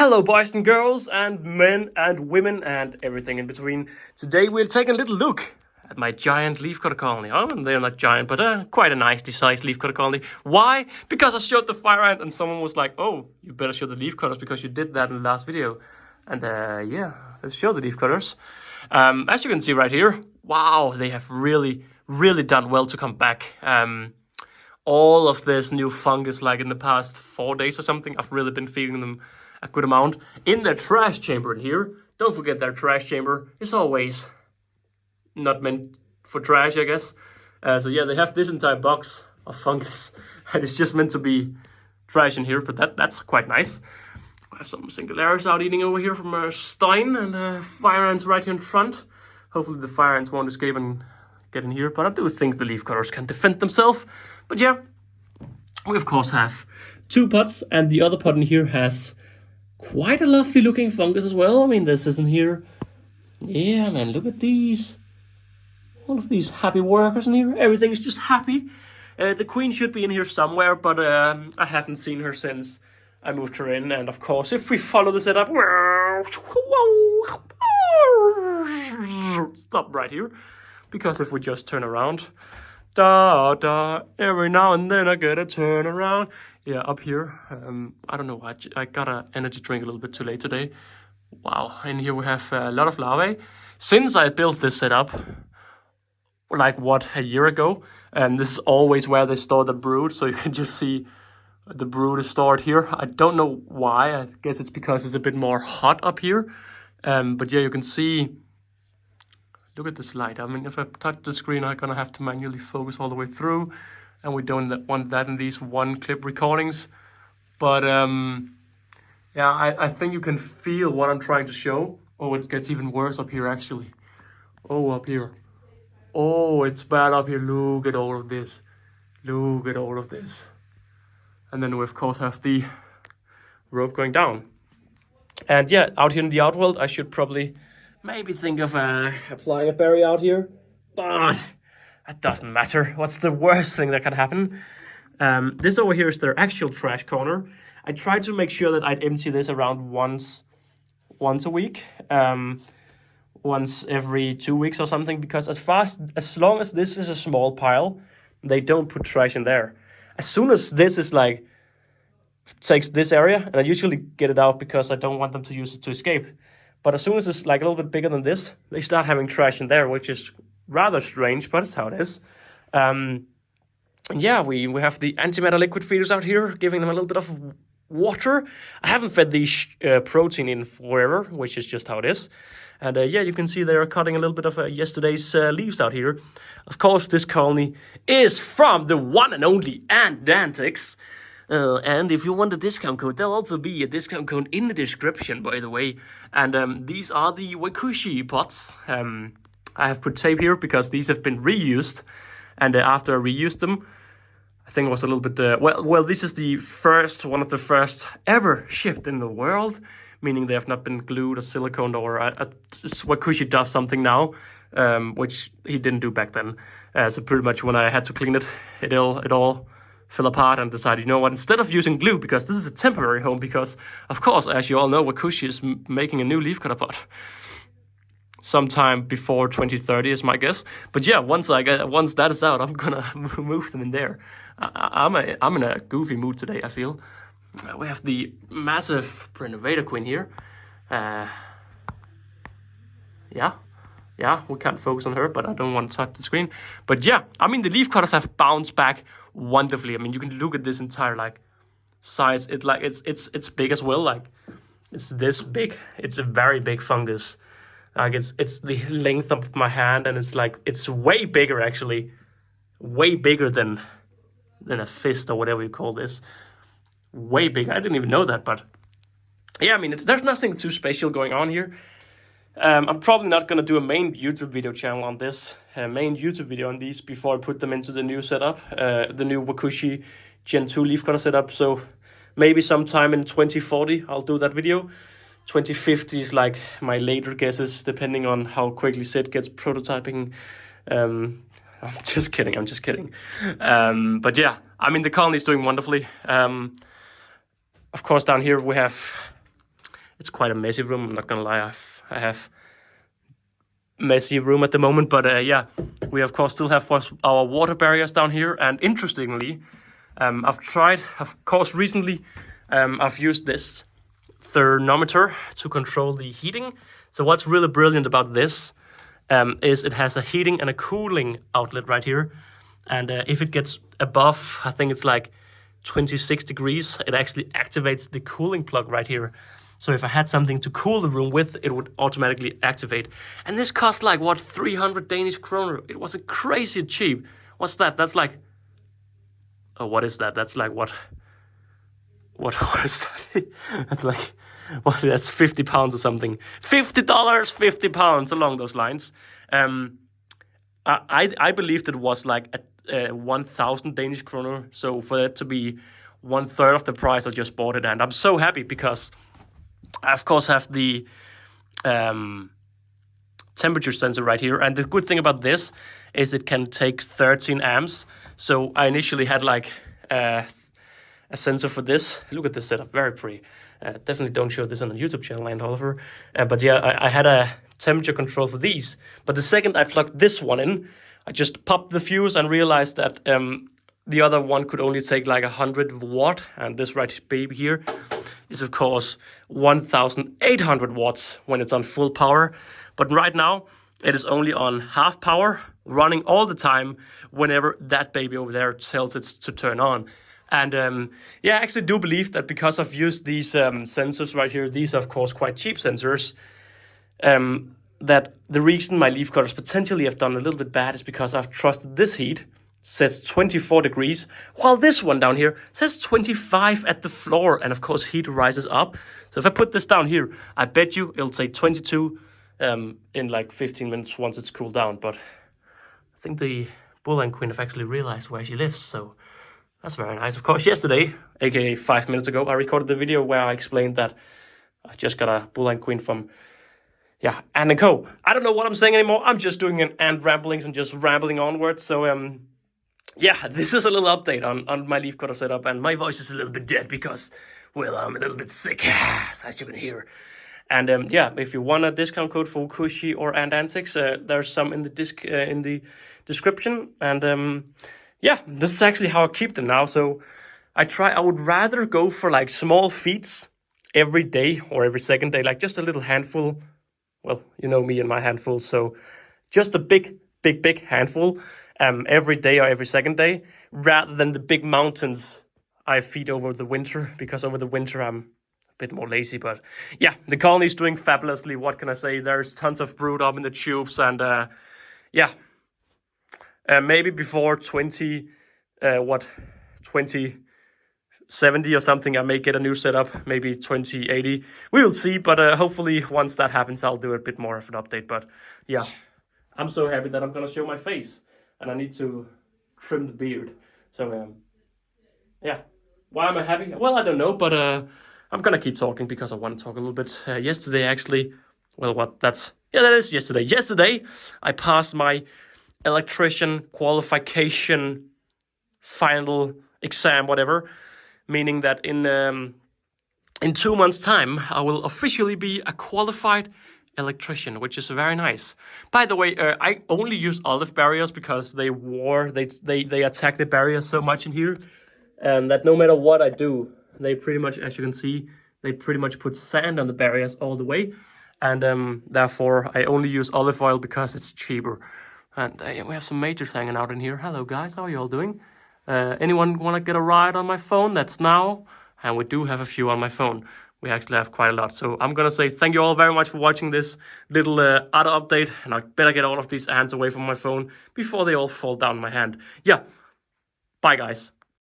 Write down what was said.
Hello boys and girls and men and women and everything in between. Today we're taking a little look at my giant leafcutter colony. Oh, they're not giant, but quite a nicely sized leafcutter colony. Why? Because I showed the fire ant and someone was like, oh, you better show the leafcutters because you did that in the last video. And yeah, let's show the leafcutters. As you can see right here, wow, they have really done well to come back. All of this new fungus, like in the past 4 days or something, I've really been feeding them a good amount. In their trash chamber in here, don't forget their trash chamber is always not meant for trash, I guess. So yeah, they have this entire box of fungus and it's just meant to be trash in here, but that's quite nice. I have some singularis out eating over here from Stein, and fire ants right here in front. Hopefully the fire ants won't escape and get in here, but I do think the leafcutters can defend themselves. But yeah, we of course have 2 pots, and the other pot in here has quite a lovely looking fungus as well. I mean, this isn't here. Yeah, man, look at these. All of these happy workers in here. Everything is just happy. The queen should be in here somewhere, but I haven't seen her since I moved her in. And of course, if we follow the setup, stop right here. Because if we just turn around, every now and then I get a turn around. Yeah, up here, I don't know why, I got an energy drink a little bit too late today. Wow, in here we have a lot of larvae. Since I built this setup, like what, a year ago, and this is always where they store the brood, so you can just see the brood is stored here. I don't know why, I guess it's because it's a bit more hot up here. But yeah, you can see, look at this light. I mean, if I touch the screen, I'm gonna have to manually focus all the way through, and we don't want that in these one-clip recordings. But yeah, I think you can feel what I'm trying to show. Oh, it gets even worse up here, actually. Oh, up here. Oh, it's bad up here. Look at all of this. Look at all of this. And then we, of course, have the rope going down. And yeah, out here in the outworld, I should probably maybe think of applying a berry out here, but that doesn't matter. What's the worst thing that can happen? This over here is their actual trash corner. I try to make sure that I'd empty this around once a week, once every 2 weeks or something, because as long as this is a small pile, they don't put trash in there. As soon as this is like, takes this area, and I usually get it out because I don't want them to use it to escape. But as soon as it's like a little bit bigger than this, they start having trash in there, which is rather strange, but it's how it is. And yeah, we have the antimatter liquid feeders out here, giving them a little bit of water. I haven't fed these protein in forever, which is just how it is. And yeah, you can see they're cutting a little bit of yesterday's leaves out here. Of course, this colony is from the one and only Ant Antics. And if you want a discount code, there'll also be a discount code in the description, by the way. And these are the Wakooshi pots. I have put tape here because these have been reused. And after I reused them, I think it was a little bit... well, this is the one of the first ever shipped in the world, meaning they have not been glued or siliconed, or Wakooshi does something now, which he didn't do back then. So pretty much when I had to clean it, it all fell apart, and decided, you know what, instead of using glue, because this is a temporary home, because of course, as you all know, Wakooshi is making a new leafcutter pot sometime before 2030 is my guess. But yeah, once that is out, I'm gonna move them in there. I'm in a goofy mood today, I feel. We have the massive Renovator Queen here. Yeah, we can't focus on her, but I don't want to touch the screen. But yeah, I mean, the leaf cutters have bounced back wonderfully. I mean, you can look at this entire like size. It's big as well. Like, it's this big. It's a very big fungus. Like, it's the length of my hand, and it's way bigger, actually, way bigger than a fist or whatever you call this. Way bigger. I didn't even know that, but yeah, I mean, there's nothing too special going on here. I'm probably not going to do a main YouTube video channel on this, these before I put them into the new setup, the new Wakooshi Gen 2 leafcutter setup. So maybe sometime in 2040 I'll do that video. 2050 is like my later guesses, depending on how quickly Sid gets prototyping. I'm just kidding. But yeah, I mean, the colony is doing wonderfully. Of course, down here we have It's quite a messy room, I'm not gonna lie. I have messy room at the moment, but yeah, we of course still have our water barriers down here. And interestingly, of course recently, I've used this thermometer to control the heating. So what's really brilliant about this is it has a heating and a cooling outlet right here. And if it gets above, I think it's like 26 degrees, it actually activates the cooling plug right here. So if I had something to cool the room with, it would automatically activate. And this cost like, what, 300 Danish kroner? It was a crazy cheap. What's that? That's like, oh, what is that? That's like, what is that? That's like, what, that's 50 pounds or something. $50, 50 pounds, along those lines. I believed it was like 1,000 Danish kroner. So for it to be 1/3 of the price, I just bought it. And I'm so happy because I, of course, have the temperature sensor right here. And the good thing about this is it can take 13 amps. So I initially had like a sensor for this. Look at this setup, very pretty. Definitely don't show this on the YouTube channel, Ant Holleufer. But yeah, I had a temperature control for these. But the second I plugged this one in, I just popped the fuse and realized that the other one could only take like 100 watt. And this right baby here is of course 1,800 watts when it's on full power. But right now it is only on half power, running all the time whenever that baby over there tells it to turn on. And yeah, I actually do believe that because I've used these sensors right here, these are of course quite cheap sensors, that the reason my leaf cutters potentially have done a little bit bad is because I've trusted this heat says 24 degrees, while this one down here says 25 at the floor, and of course heat rises up. So if I put this down here, I bet you it'll say 22 in like 15 minutes once it's cooled down. But I think the Bull Queen have actually realized where she lives, so that's very nice. Of course, yesterday, aka 5 minutes ago, I recorded the video where I explained that I just got a Bull Queen from, yeah, Antandco. I don't know what I'm saying anymore. I'm just doing an ant ramblings and just rambling onwards. So, yeah, this is a little update on my leaf cutter setup. And my voice is a little bit dead because, well, I'm a little bit sick, as you can hear. And yeah, if you want a discount code for Wakooshi or Ant Antics, there's some in the description. And yeah, this is actually how I keep them now. So I would rather go for like small feeds every day or every second day, like just a little handful. Well, you know me and my handful. So just a big handful every day or every second day, rather than the big mountains I feed over the winter, because over the winter I'm a bit more lazy. But yeah, the colony's doing fabulously. What can I say? There's tons of brood up in the tubes, and yeah. Maybe before 2070 or something, I may get a new setup, maybe 2080. We will see, but hopefully once that happens, I'll do a bit more of an update. But yeah, I'm so happy that I'm going to show my face, and I need to trim the beard. So yeah, why am I happy? Well, I don't know, but I'm going to keep talking because I want to talk a little bit. Yesterday, actually, well, that is yesterday. Yesterday, I passed my electrician qualification final exam, whatever, meaning that in 2 months' time I will officially be a qualified electrician, which is very nice. By the way, I only use olive barriers because they attack the barriers so much in here, that no matter what I do, they pretty much, as you can see, they pretty much put sand on the barriers all the way, and therefore I only use olive oil because it's cheaper. And we have some majors hanging out in here. Hello guys, how are you all doing? Anyone want to get a ride on my phone? That's now. And we do have a few on my phone. We actually have quite a lot. So I'm going to say thank you all very much for watching this little Atta update. And I better get all of these ants away from my phone before they all fall down my hand. Yeah, bye guys.